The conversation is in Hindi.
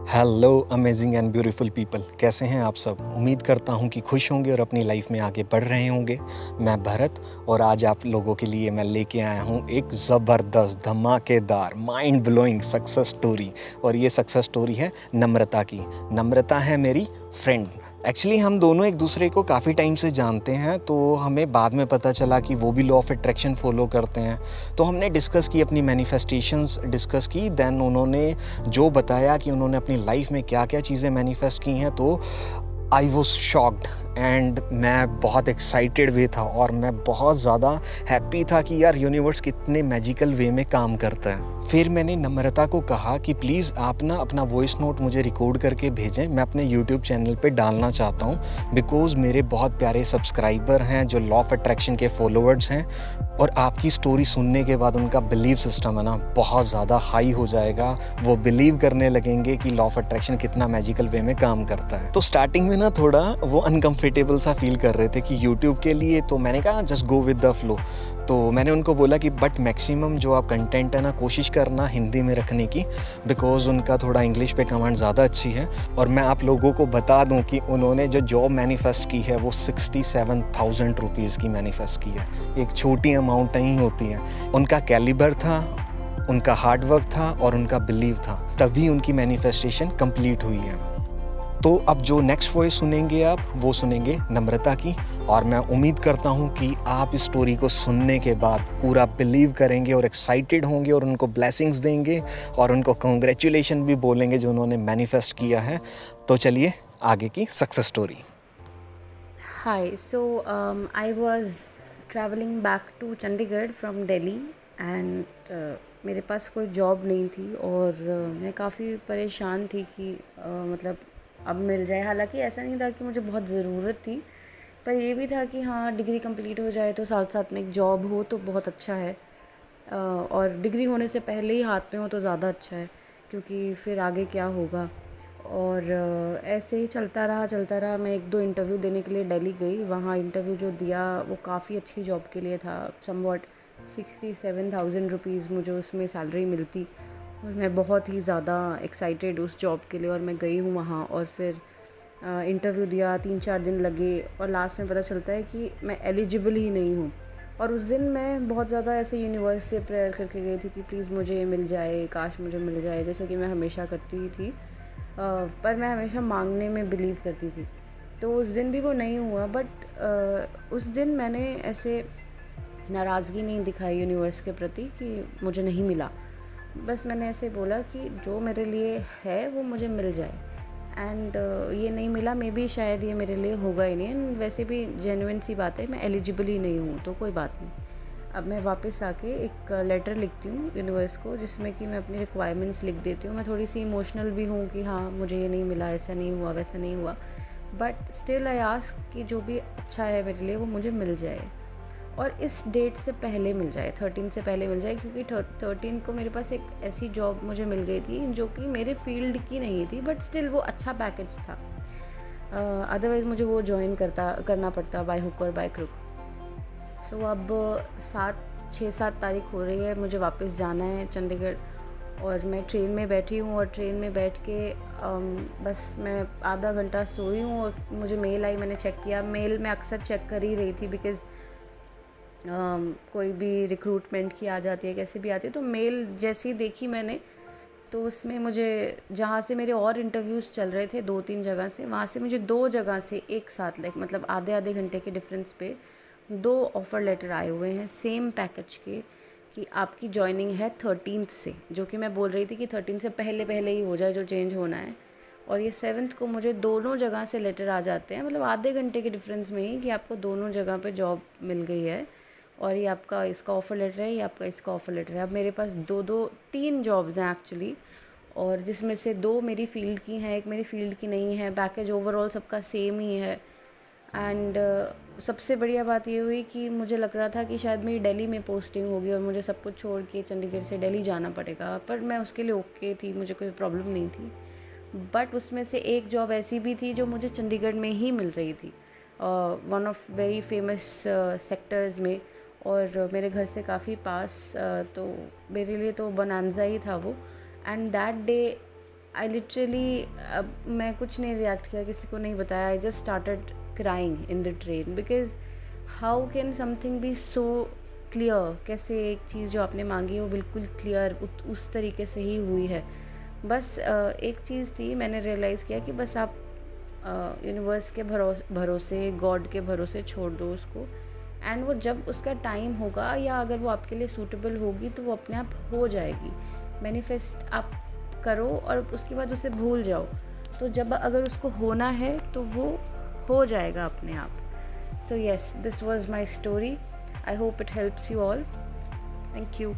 Hello amazing and beautiful people, कैसे हैं आप सब। उम्मीद करता हूं कि खुश होंगे और अपनी लाइफ में आगे बढ़ रहे होंगे। मैं भरत और आज आप लोगों के लिए मैं लेके आया हूं एक ज़बरदस्त धमाकेदार माइंड ब्लोइंग सक्सेस स्टोरी। और ये सक्सेस स्टोरी है नम्रता की। नम्रता है मेरी फ्रेंड। एक्चुअली हम दोनों एक दूसरे को काफ़ी टाइम से जानते हैं, तो हमें बाद में पता चला कि वो भी लॉ ऑफ अट्रैक्शन फॉलो करते हैं। तो हमने डिस्कस की, अपनी मैनिफेस्टेशंस डिस्कस की। देन उन्होंने जो बताया कि उन्होंने अपनी लाइफ में क्या क्या चीज़ें मैनिफेस्ट की हैं, तो आई वॉज शॉक्ड एंड मैं बहुत एक्साइटेड भी था और मैं बहुत ज़्यादा हैप्पी था कि यार यूनिवर्स कितने मैजिकल वे में काम करता है। फिर मैंने नम्रता को कहा कि प्लीज़ आप ना अपना वॉइस नोट मुझे रिकॉर्ड करके भेजें, मैं अपने यूट्यूब चैनल पे डालना चाहता हूँ। बिकॉज़ मेरे बहुत प्यारे सब्सक्राइबर हैं जो लॉ ऑफ अट्रैक्शन के फॉलोअर्स हैं, और आपकी स्टोरी सुनने के बाद उनका बिलीव सिस्टम है ना बहुत ज़्यादा हाई हो जाएगा। वो बिलीव करने लगेंगे कि लॉ ऑफ अट्रैक्शन कितना मैजिकल वे में काम करता है। तो स्टार्टिंग में ना थोड़ा वो अनकंफर्टेबल सा फील कर रहे थे कि यूट्यूब के लिए, तो मैंने कहा just go with the flow. तो मैंने उनको बोला कि बट मैक्सिमम जो आप कंटेंट है ना कोशिश करना हिंदी में रखने की, बिकॉज़ उनका थोड़ा इंग्लिश पे कमांड ज़्यादा अच्छी है। और मैं आप लोगों को बता दूं कि उन्होंने जो जॉब मैनिफेस्ट की है वो 67,000 रुपीज़ की मैनिफेस्ट की है। एक छोटी अमाउंट नहीं होती है। उनका कैलिबर था, उनका हार्ड वर्क था और उनका बिलीव था, तभी उनकी मैनिफेस्टेशन कंप्लीट हुई है। तो अब जो नेक्स्ट वॉइस सुनेंगे आप, वो सुनेंगे नम्रता की। और मैं उम्मीद करता हूँ कि आप इस स्टोरी को सुनने के बाद पूरा बिलीव करेंगे और एक्साइटेड होंगे और उनको ब्लेसिंग्स देंगे और उनको कॉन्ग्रेचुलेशन भी बोलेंगे जो उन्होंने मैनिफेस्ट किया है। तो चलिए आगे की success story. Hi, I was traveling back to Chandigarh from Delhi and मेरे पास कोई जॉब नहीं थी और मैं काफ़ी परेशान थी कि मतलब अब मिल जाए। हालांकि ऐसा नहीं था कि मुझे बहुत ज़रूरत थी, पर ये भी था कि हाँ डिग्री कंप्लीट हो जाए तो साथ साथ में एक जॉब हो तो बहुत अच्छा है। और डिग्री होने से पहले ही हाथ में हो तो ज़्यादा अच्छा है, क्योंकि फिर आगे क्या होगा। और ऐसे ही चलता रहा। मैं एक दो इंटरव्यू देने के लिए दिल्ली गई। वहाँ इंटरव्यू जो दिया वो काफ़ी अच्छी जॉब के लिए था। समवॉट 67,000 रुपीज़ मुझे उसमें सैलरी मिलती, और मैं बहुत ही ज़्यादा एक्साइटेड उस जॉब के लिए। और मैं गई हूँ वहाँ और फिर इंटरव्यू दिया। 3-4 दिन लगे और लास्ट में पता चलता है कि मैं एलिजिबल ही नहीं हूँ। और उस दिन मैं बहुत ज़्यादा ऐसे यूनिवर्स से प्रेयर करके गई थी कि प्लीज़ मुझे ये मिल जाए, काश मुझे मिल जाए, जैसे कि मैं हमेशा करती ही थी। पर मैं हमेशा मांगने में बिलीव करती थी। तो उस दिन भी वो नहीं हुआ, बट उस दिन मैंने ऐसे नाराज़गी नहीं दिखाई यूनिवर्स के प्रति कि मुझे नहीं मिला। बस मैंने ऐसे बोला कि जो मेरे लिए है वो मुझे मिल जाए। एंड ये नहीं मिला, मे बी शायद ये मेरे लिए होगा ही नहीं। एंड वैसे भी जेन्युइन सी बात है, मैं एलिजिबल ही नहीं हूँ, तो कोई बात नहीं। अब मैं वापस आके एक लेटर लिखती हूँ यूनिवर्स को, जिसमें कि मैं अपनी रिक्वायरमेंट्स लिख देती हूँ। मैं थोड़ी सी इमोशनल भी हूँ कि हाँ मुझे ये नहीं मिला, ऐसा नहीं हुआ, वैसा नहीं हुआ, बट स्टिल आई आस्क कि जो भी अच्छा है मेरे लिए वो मुझे मिल जाए। और इस डेट से पहले मिल जाए, 13 से पहले मिल जाए, क्योंकि 13 को मेरे पास एक ऐसी जॉब मुझे मिल गई थी जो कि मेरे फील्ड की नहीं थी, बट स्टिल वो अच्छा पैकेज था। अदरवाइज़ मुझे वो ज्वाइन करना पड़ता बाय हुक और बाय क्रुक। सो अब 6-7 तारीख हो रही है, मुझे वापस जाना है चंडीगढ़। और मैं ट्रेन में बैठी हूँ और ट्रेन में बैठ के बस मैं आधा घंटा सोई हूँ और मुझे मेल आई। मैंने चेक किया, मेल मैं अक्सर चेक कर ही रही थी, बिकॉज़ कोई भी रिक्रूटमेंट की आ जाती है, कैसे भी आती है, तो मेल जैसी देखी मैंने, तो उसमें मुझे जहाँ से मेरे और इंटरव्यूज़ चल रहे थे 2-3 जगह से, वहाँ से मुझे 2 जगह से एक साथ, लाइक मतलब आधे आधे घंटे के डिफरेंस पे 2 ऑफ़र लेटर आए हुए हैं सेम पैकेज के, कि आपकी जॉइनिंग है 13 से, जो कि मैं बोल रही थी कि 13 से पहले पहले ही हो जाए जो चेंज होना है। और ये 7th को मुझे दोनों जगह से लेटर आ जाते हैं, मतलब आधे घंटे के डिफरेंस में ही, कि आपको दोनों जगह पे जॉब मिल गई है, और ये आपका इसका ऑफ़र लेटर है, ये आपका इसका ऑफ़र लेटर है। अब मेरे पास 3 जॉब्स हैं एक्चुअली, और जिसमें से 2 मेरी फ़ील्ड की हैं, एक मेरी फ़ील्ड की नहीं है। पैकेज ओवरऑल सबका सेम ही है। एंड सबसे बढ़िया बात ये हुई कि मुझे लग रहा था कि शायद मेरी दिल्ली में पोस्टिंग होगी और मुझे सब कुछ छोड़ के चंडीगढ़ से दिल्ली जाना पड़ेगा, पर मैं उसके लिए ओके थी, मुझे कोई प्रॉब्लम नहीं थी। बट उसमें से एक जॉब ऐसी भी थी जो मुझे चंडीगढ़ में ही मिल रही थी, one of very famous sectors में, और मेरे घर से काफ़ी पास, तो मेरे लिए तो बनांजा ही था वो। And that day I literally, अब मैं कुछ नहीं रिएक्ट किया, किसी को नहीं बताया. I just started crying in the train because how can something be so clear. कैसे एक चीज़ जो आपने मांगी है वो बिल्कुल क्लियर उस तरीके से ही हुई है. बस एक चीज़ थी, मैंने रियलाइज़ किया कि बस आप यूनिवर्स के भरोसे, गॉड के भरोसे छोड़ दो उसको. एंड वो जब उसका टाइम होगा या अगर वो आपके लिए सूटेबल होगी तो वो अपने आप हो जाएगी. मैनिफेस्ट आप करो और उसके बाद उसे भूल जाओ. तो जब अगर उसको होना है तो वो हो जाएगा अपने आप. So yes, this was my story. I hope it helps you all. Thank you.